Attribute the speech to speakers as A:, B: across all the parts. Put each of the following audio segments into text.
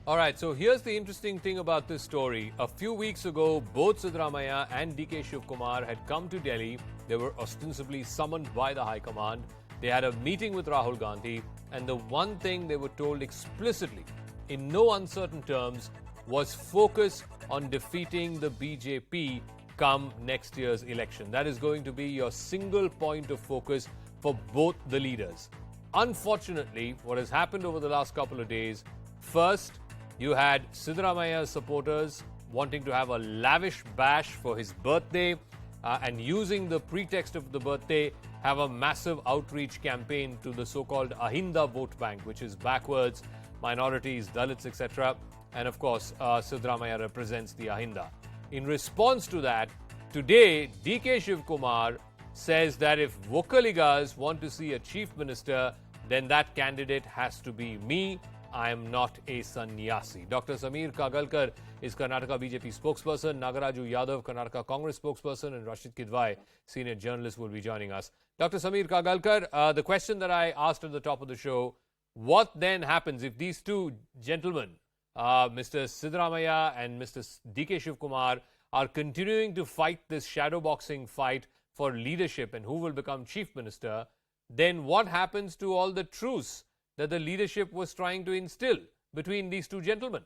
A: All right, so here's the interesting thing about this story. A few weeks ago, both Siddaramaiah and DK Shivkumar had come to Delhi. They were ostensibly summoned by the High Command. They had a meeting with Rahul Gandhi, and the one thing they were told explicitly, in no uncertain terms, was focus on defeating the BJP come next year's election. That is going to be your single point of focus for both the leaders. Unfortunately, what has happened over the last couple of days, first, you had Siddaramaiah's supporters wanting to have a lavish bash for his birthday and using the pretext of the birthday, have a massive outreach campaign to the so-called Ahinda vote bank, which is backwards, minorities, Dalits, etc. And of course, Siddaramaiah represents the Ahinda. In response to that, today, DK Shivkumar says that if Vocaligas want to see a chief minister, then that candidate has to be me. I am not a sannyasi. Dr. Samir Kagalkar is Karnataka BJP spokesperson. Nagaraju Yadav, Karnataka Congress spokesperson, and Rasheed Kidwai, senior journalist, will be joining us. Dr. Samir Kagalkar, the question that I asked at the top of the show, what then happens if these two gentlemen, Mr. Siddaramaiah and Mr. DK Shivkumar, are continuing to fight this shadowboxing fight for leadership and who will become chief minister? Then what happens to all the truce that the leadership was trying to instill between these two gentlemen?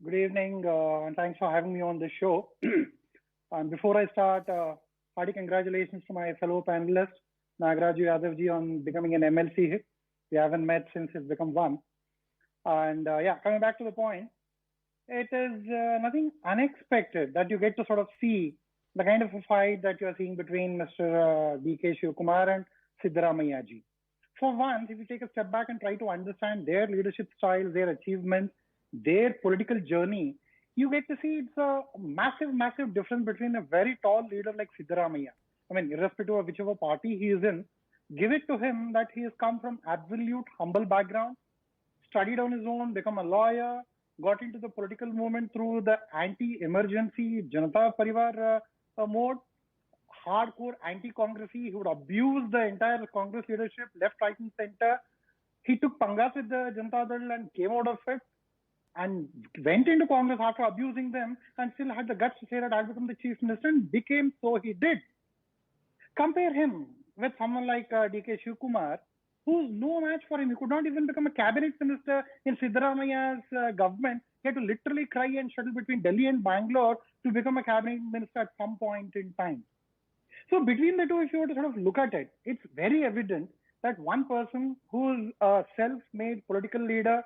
B: Good evening, and thanks for having me on the show. And before I start, hearty congratulations to my fellow panelist, Nagaraju Yadav ji, on becoming an MLC. We haven't met since it's become one. And coming back to the point, it is nothing unexpected that you get to sort of see the kind of a fight that you are seeing between Mr. DK Shivkumar and Siddaramaiah ji. For once, if you take a step back and try to understand their leadership style, their achievements, their political journey, you get to see it's a massive, massive difference between a very tall leader like Siddaramaiah. I mean, irrespective of whichever party he is in, give it to him that he has come from absolute humble background, studied on his own, become a lawyer, got into the political movement through the anti-emergency Janata Parivar mode, hardcore anti-Congressy. He would abuse the entire Congress leadership, left, right, and center. He took pangas with the Janata Dal and came out of it and went into Congress after abusing them and still had the guts to say that I'll become the chief minister and became so he did. Compare him with someone like DK Shivkumar, who's no match for him. He could not even become a cabinet minister in Siddaramaiah's government. He had to literally cry and shuttle between Delhi and Bangalore to become a cabinet minister at some point in time. So between the two, if you were to sort of look at it, it's very evident that one person who's a self-made political leader,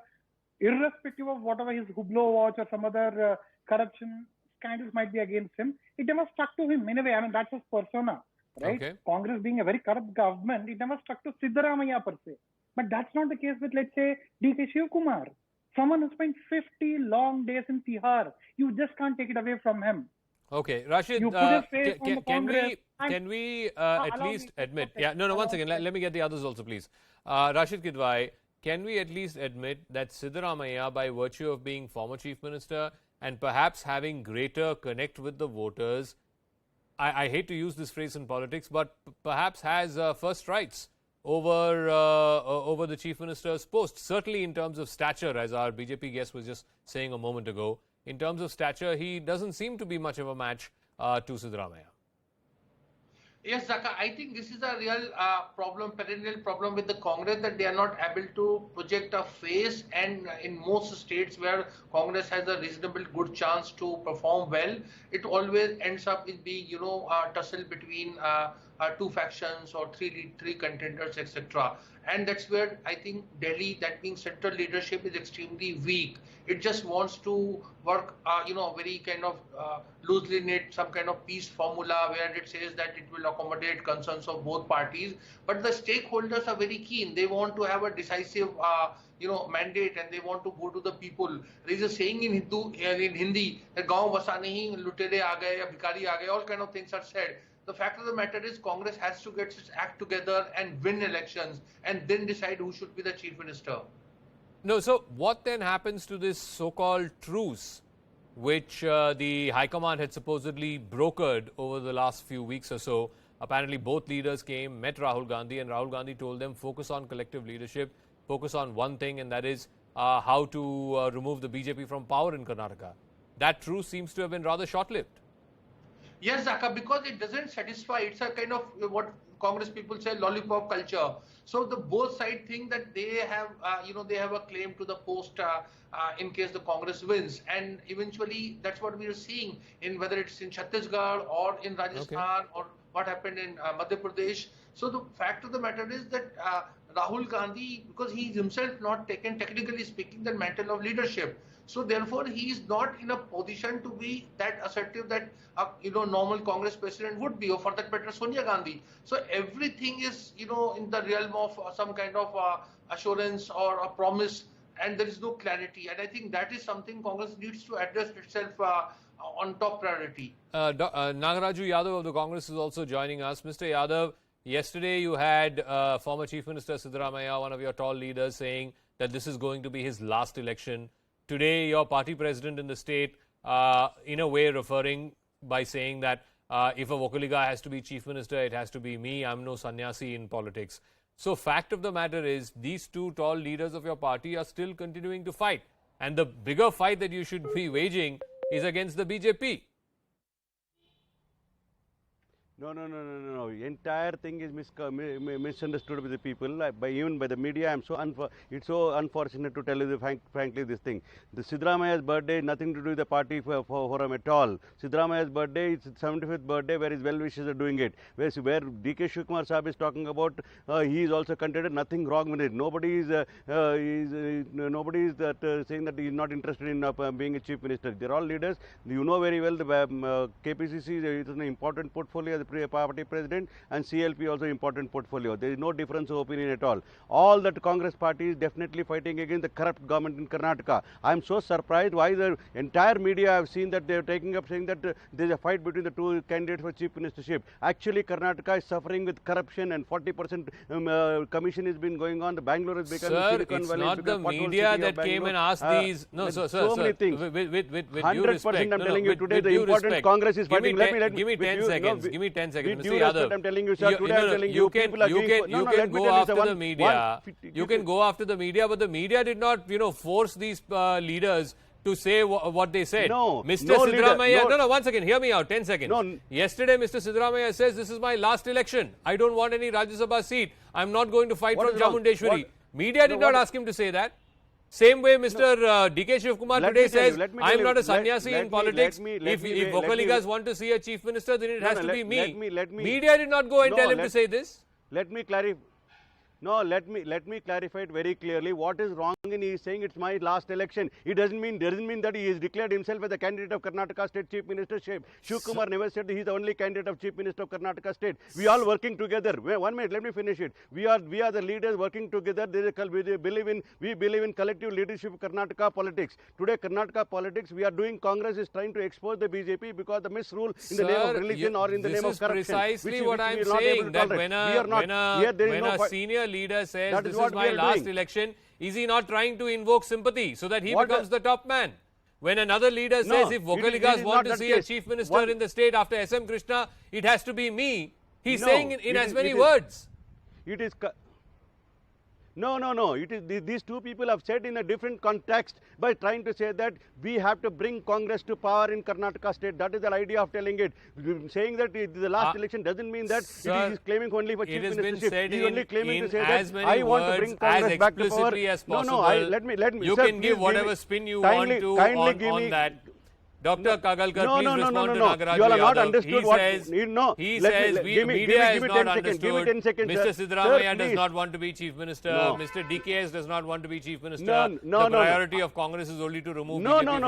B: irrespective of whatever his Hublot watch or some other corruption scandals might be against him, it never stuck to him in a way. I mean, that's his persona, right?
A: Okay.
B: Congress being a very corrupt government, it never stuck to Siddaramaiah per se. But that's not the case with, let's say, DK Shivkumar. Someone who spent 50 long days in Tihar. You just can't take it away from him.
A: Okay, Rashid, can we at least admit...
B: Okay.
A: Yeah, no, one second. Let me get the others also, please. Rasheed Kidwai, can we at least admit that Siddaramaiah, by virtue of being former chief minister and perhaps having greater connect with the voters, I hate to use this phrase in politics, but perhaps has first rights over the chief minister's post, certainly in terms of stature, as our BJP guest was just saying a moment ago. In terms of stature, he doesn't seem to be much of a match to Siddaramaiah.
C: Yes, Zaka, I think this is a real problem, perennial problem with the Congress, that they are not able to project a face, and in most states where Congress has a reasonable good chance to perform well, it always ends up in being, a tussle between two factions or three contenders, etc. And that's where I think Delhi, that being central leadership, is extremely weak. It just wants to work, very kind of loosely knit, some kind of peace formula where it says that it will accommodate concerns of both parties. But the stakeholders are very keen. They want to have a decisive, mandate, and they want to go to the people. There is a saying in Hindi that "Gaon basa nahi, lutere aa gaye, ya bhikari aa gaye," all kind of things are said. The fact of the matter is Congress has to get its act together and win elections and then decide who should be the chief minister.
A: No, so what then happens to this so-called truce, which the High Command had supposedly brokered over the last few weeks or so? Apparently both leaders came, met Rahul Gandhi, and Rahul Gandhi told them focus on collective leadership. focus on one thing, and that is how to remove the BJP from power in Karnataka. That truce seems to have been rather short-lived.
C: Yes, Zaka, because it doesn't satisfy. It's a kind of what Congress people say lollipop culture. So the both sides think that they have, they have a claim to the post in case the Congress wins, and eventually that's what we are seeing in whether it's in Chhattisgarh or in Rajasthan or what happened in Madhya Pradesh. So the fact of the matter is that Rahul Gandhi, because he is himself not taken, technically speaking, the mantle of leadership. So therefore, he is not in a position to be that assertive that normal Congress president would be, or for that matter, Sonia Gandhi. So everything is in the realm of some kind of assurance or a promise, and there is no clarity. And I think that is something Congress needs to address itself on top priority.
A: Nagaraju Yadav of the Congress is also joining us. Mr. Yadav, yesterday you had former Chief Minister Siddaramaiah, one of your tall leaders, saying that this is going to be his last election. Today, your party president in the state, in a way referring by saying that if a Vokaliga has to be chief minister, it has to be me. I'm no sannyasi in politics. So fact of the matter is, these two tall leaders of your party are still continuing to fight. And the bigger fight that you should be waging is against the BJP.
D: No. Entire thing is misunderstood by the people, even by the media. It's so unfortunate to tell you frankly this thing. The Siddaramaiah's birthday, nothing to do with the party forum at all. Siddaramaiah's birthday, it's 75th birthday, where his well-wishers are doing it. Where DK Shivkumar Sahib is talking about, he is also contended, nothing wrong with it. Nobody is saying that he is not interested in being a chief minister. They're all leaders. You know very well the KPCC is an important portfolio as the party president, and CLP also important portfolio. There is no difference of opinion at all. All that Congress party is definitely fighting against the corrupt government in Karnataka. I am so surprised why the entire media have seen that they are taking up saying that there is a fight between the two candidates for chief ministership. Actually, Karnataka is suffering with corruption, and 40% commission has been going on. The Bangalore has become Silicon Valley.
A: Sir, it's not the media that came and asked these. No, sir.
D: So many things.
A: With
D: 100% I'm telling you today the important Congress is fighting.
A: Give me 10 seconds. Give me 10 seconds.
D: Mr. Yadav, I'm telling you, sir, today I'm telling you, people are
A: you can go after the media. You can go after the media, but the media did not, force these leaders to say what they said.
D: No,
A: Mr. Siddaramaiah, no, one second, hear me out, 10 seconds. No. Yesterday, Mr. Siddaramaiah says, this is my last election. I don't want any Rajya Sabha seat. I'm not going to fight from Chamundeshwari. Media did not ask him to say that. Same way, Mr. DK Shivkumar today says, I'm not a sannyasi in politics. If Vokaligas want to see a chief minister, then it has to be me. Media did not go and tell him to say this.
D: Let me clarify. No, let me clarify it very clearly. What is wrong in he is saying it's my last election? It doesn't mean that he has declared himself as the candidate of Karnataka State Chief Ministership. Shivkumar never said he is the only candidate of Chief Minister of Karnataka State. We all working together. Wait, 1 minute, let me finish it. We are the leaders working together. We believe in collective leadership of Karnataka politics. Today, Karnataka politics, we are doing. Congress is trying to expose the BJP because the misrule in the name of religion or in the name of corruption.
A: This is precisely what I'm saying. That when a senior leader says this is my last election, is he not trying to invoke sympathy so that he becomes the top man? When another leader says if Vokaligas want to see a chief minister in the state after SM Krishna, it has to be me. He's saying in as many words.
D: It is... No. It is these two people have said in a different context by trying to say that we have to bring Congress to power in Karnataka state. That is the idea of telling it. Saying that it is the last election doesn't mean that it is claiming only for chief ministership. He is only claiming to say that I want to bring Congress back to power. Let me.
A: You can give whatever spin you want to on that. Dr. Kagalkar, please respond to Nagaraju
D: You are not
A: Yadav.
D: understood
A: He says media is not understood.
D: Give me 10 seconds.
A: Mr. Siddaramaiah does not want to be chief minister. Mr. DKS does not want to be chief minister. The priority of Congress is only to remove BJP.